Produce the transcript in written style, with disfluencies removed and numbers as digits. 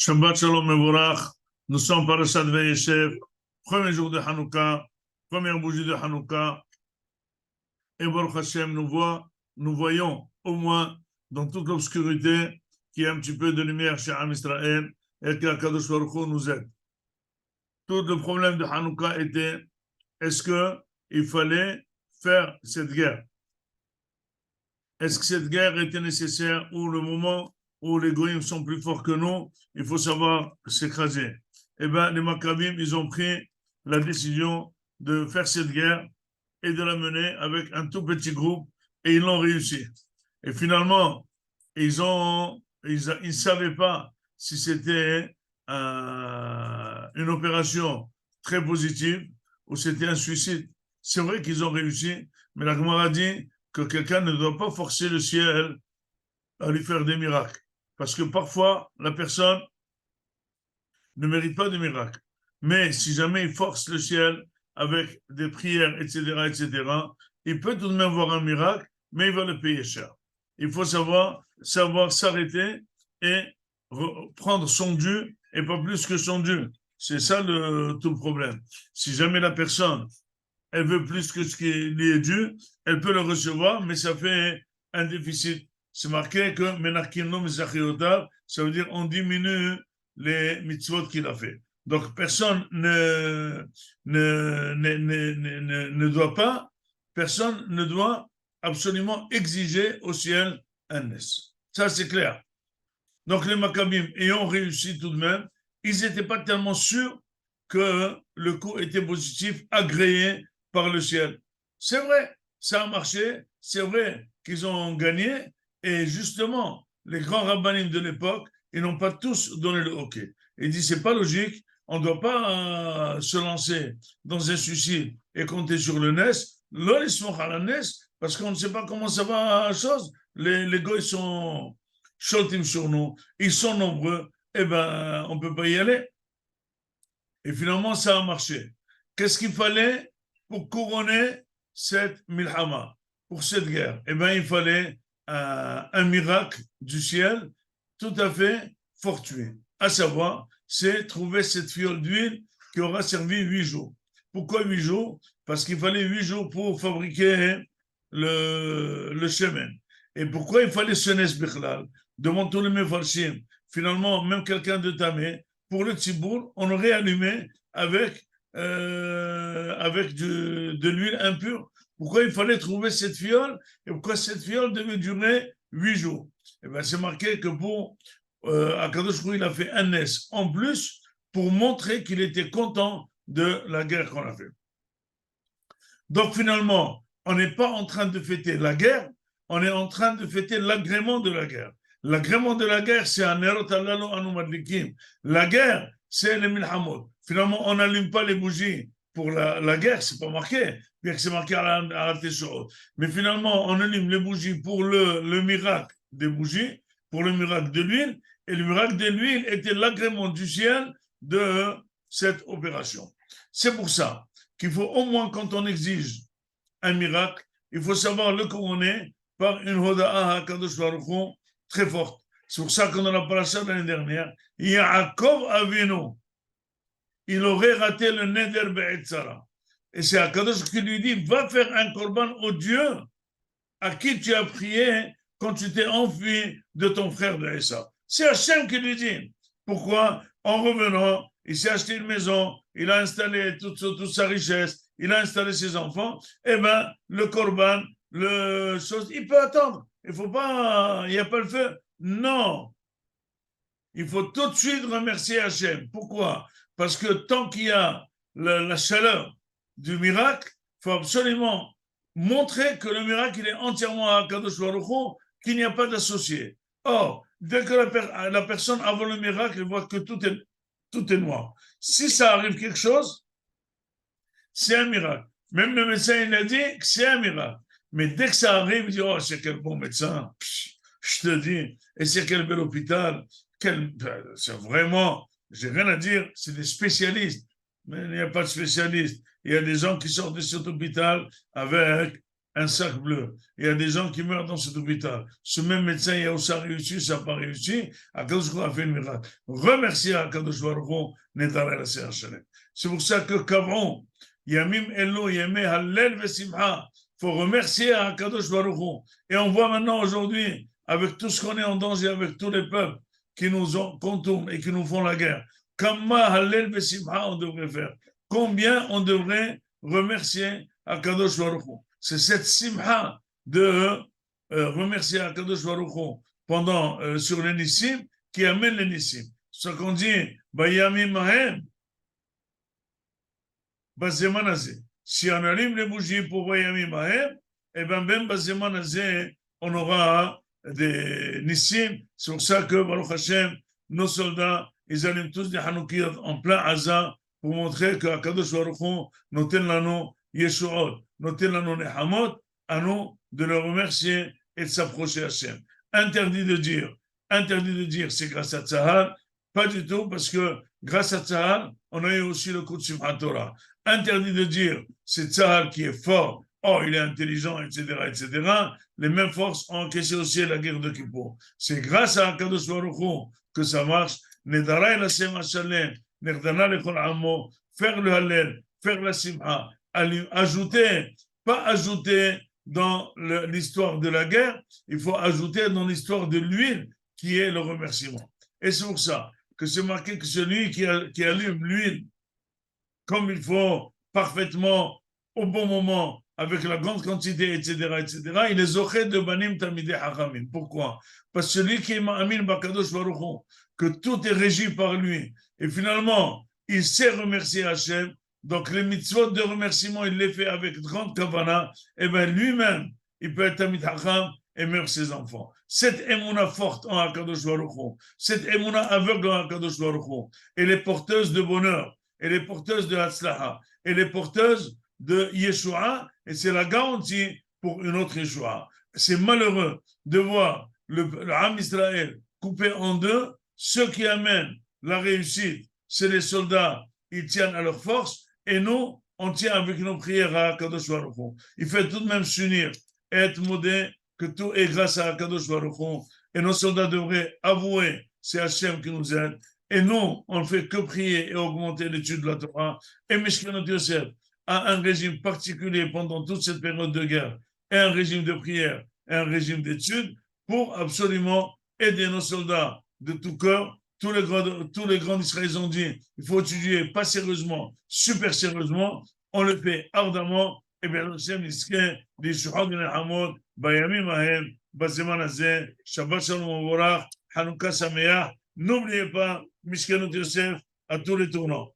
Shabbat Shalom Mevorach. Nous sommes Parashat Vayeshev, premier jour de Hanouka, première bougie de Hanouka. Et Baruch Hashem, nous voyons au moins dans toute l'obscurité qu'il y a un petit peu de lumière chez Am Israël et que Kadosh Baruch Hu nous aide. Tout le problème de Hanouka était est-ce qu'il fallait faire cette guerre? Est-ce que cette guerre était nécessaire ou le moment où les goyim sont plus forts que nous, il faut savoir s'écraser? Eh bien, les Maccabim, ils ont pris la décision de faire cette guerre et de la mener avec un tout petit groupe et ils l'ont réussi. Et finalement, ils ne savaient pas si c'était une opération très positive ou c'était un suicide. C'est vrai qu'ils ont réussi, mais la Gemara dit que quelqu'un ne doit pas forcer le ciel à lui faire des miracles. Parce que parfois, la personne ne mérite pas de miracle. Mais si jamais il force le ciel avec des prières, etc., il peut tout de même voir un miracle, mais il va le payer cher. Il faut savoir s'arrêter et prendre son dû et pas plus que son dû. C'est ça tout le problème. Si jamais la personne, elle veut plus que ce qui lui est dû, elle peut le recevoir, mais ça fait un déficit. C'est marqué que Menachkino Mizachiotav, ça veut dire on diminue les mitzvot qu'il a fait. Donc personne ne doit absolument exiger au ciel un nes. Ça c'est clair. Donc les Maccabim ayant réussi tout de même, ils n'étaient pas tellement sûrs que le coup était positif, agréé par le ciel. C'est vrai, ça a marché, c'est vrai qu'ils ont gagné, et justement, les grands rabbinim de l'époque, ils n'ont pas tous donné le OK. Ils disent, c'est pas logique, on ne doit pas se lancer dans un suicide et compter sur le NES, l'olismoch à la NES, parce qu'on ne sait pas comment ça va la chose. Les gars, ils sont choltim sur nous, ils sont nombreux, eh ben, on ne peut pas y aller. Et finalement, ça a marché. Qu'est-ce qu'il fallait pour couronner cette milhama, pour cette guerre? Eh bien, il fallait un miracle du ciel tout à fait fortuit. À savoir, c'est trouver cette fiole d'huile qui aura servi 8 jours. Pourquoi 8 jours? Parce qu'il fallait 8 jours pour fabriquer le shemen. Et pourquoi il fallait ce nes bichlal? Devant tous les mefarshim, finalement, même quelqu'un de tamé, pour le tzibour, on aurait allumé avec de l'huile impure. Pourquoi il fallait trouver cette fiole et pourquoi cette fiole devait durer 8 jours? Eh bien, c'est marqué que pour Akadosh Hu, il a fait un nes en plus pour montrer qu'il était content de la guerre qu'on a fait. Donc finalement, on n'est pas en train de fêter la guerre, on est en train de fêter l'agrément de la guerre. L'agrément de la guerre, c'est un erot allalo anu madlikim. La guerre, c'est le milhamot. Finalement, on n'allume pas les bougies pour la guerre, c'est pas marqué, bien que c'est marqué à la Teshuvot. Mais finalement, on allume les bougies pour le miracle des bougies, pour le miracle de l'huile, et le miracle de l'huile était l'agrément du ciel de cette opération. C'est pour ça qu'il faut au moins, quand on exige un miracle, il faut savoir le couronner par une hoda'a HaKadosh Baruch Hu très forte. C'est pour ça qu'on en a parlé l'année dernière. Yaakov Avinu, il aurait raté le Neder Be'etzara. Et c'est Akadosh qui lui dit, va faire un korban au Dieu à qui tu as prié quand tu t'es enfui de ton frère de Esa. C'est Hachem qui lui dit. Pourquoi? En revenant, il s'est acheté une maison, il a installé toute sa richesse, il a installé ses enfants, et bien, le korban, il peut attendre. Il n'y a pas le feu. Non. Il faut tout de suite remercier Hachem. Pourquoi? Parce que tant qu'il y a la chaleur du miracle, il faut absolument montrer que le miracle il est entièrement à Kadosh Baruch Hu, qu'il n'y a pas d'associé. Or, dès que la personne avant le miracle, elle voit que tout est noir. Si ça arrive quelque chose, c'est un miracle. Même le médecin, il a dit que c'est un miracle. Mais dès que ça arrive, il dit, oh, c'est quel bon médecin, je te dis, et c'est quel bel hôpital, c'est vraiment, j'ai rien à dire, c'est des spécialistes. Mais il n'y a pas de spécialistes. Il y a des gens qui sortent de cet hôpital avec un sac bleu. Il y a des gens qui meurent dans cet hôpital. Ce même médecin, il y a où ça réussi, ça n'a pas réussi. Akadosh Baruch Hu a fait une miracle. Remerciez Akadosh Baruch Hu, Nedara la Shalem. C'est pour ça que Kavron, Yamim Elo, Yamé Hallel Vesimha, il faut remercier Akadosh Baruch Hu. Et on voit maintenant aujourd'hui, avec tout ce qu'on est en danger, avec tous les peuples qui nous contournent et qui nous font la guerre, Kama Hallel Vesimha on devrait faire. Combien on devrait remercier Akadosh Baruch Hu. C'est cette simha de remercier Akadosh Baruch Hu pendant sur les nissim qui amène les nissim. Ce qu'on dit, Bayamim Mahem, Bazeman Azeh. Si on allume les bougies pour Bayamim Mahem, et bien même Bazeman Azeh, on aura des nissim. C'est pour ça que Baruch Hashem, nos soldats, ils allument tous des Hanoukiyot en plein Gaza pour montrer que Akadosh Baruch Hu noten lano Yeshuot, noten lano Nehamot, à nous de le remercier et de s'approcher à Hashem. Interdit de dire c'est grâce à Tzahal, pas du tout, parce que grâce à Tzahal, on a eu aussi le coup de Simchat Torah. Interdit de dire c'est Tzahal qui est fort, oh il est intelligent, etc. Les mêmes forces ont encaissé aussi la guerre de Kippour. C'est grâce à Akadosh Baruch Hu que ça marche. Nedara el Hashem Hashalem, Nerdana lechol amo, faire le Hallel, faire la Simha, ajouter, pas ajouter dans l'histoire de la guerre, il faut ajouter dans l'histoire de l'huile qui est le remerciement. Et c'est pour ça que c'est marqué que celui qui allume l'huile comme il faut, parfaitement, au bon moment, avec la grande quantité, etc., il est zoché de banim tamideh hachamim. Pourquoi? Parce que celui qui est ma'amin bakadosh baruch Hu, que tout est régi par lui, et finalement, il sait remercier Hachem, donc les mitzvot de remerciement, il les fait avec grande kavana, et bien lui-même, il peut être tamid hacham et même ses enfants. Cette émouna forte en Akadosh Baruch Hu, cette émouna aveugle en Akadosh Baruch Hu, elle est porteuse de bonheur, elle est porteuse de Hatzlaha, elle est porteuse de Yeshua, et c'est la garantie pour une autre Yeshua. C'est malheureux de voir le Ham Israël coupé en deux. Ceux qui amènent la réussite, c'est les soldats, ils tiennent à leur force, et nous, on tient avec nos prières à Akadosh Baruch Hu. Il fait tout de même s'unir et être modé que tout est grâce à Akadosh Baruch Hu. Et nos soldats devraient avouer, c'est Hachem qui nous aide. Et nous, on ne fait que prier et augmenter l'étude de la Torah. Et Mishkanot Yosef a un régime particulier pendant toute cette période de guerre, et un régime de prière, et un régime d'étude, pour absolument aider nos soldats de tout cœur. Tous les grands Israéliens ont dit, il faut étudier pas sérieusement, super sérieusement. On le fait ardemment. Et bien, Hachem Niske, Yeshua ben Hamod, Bayamim Ahem, Bazeman Hazeh, Shabbat Shalom Mevorach, Hanouka Sameach. N'oubliez pas, Mishkanot Yosef à tous les tournants.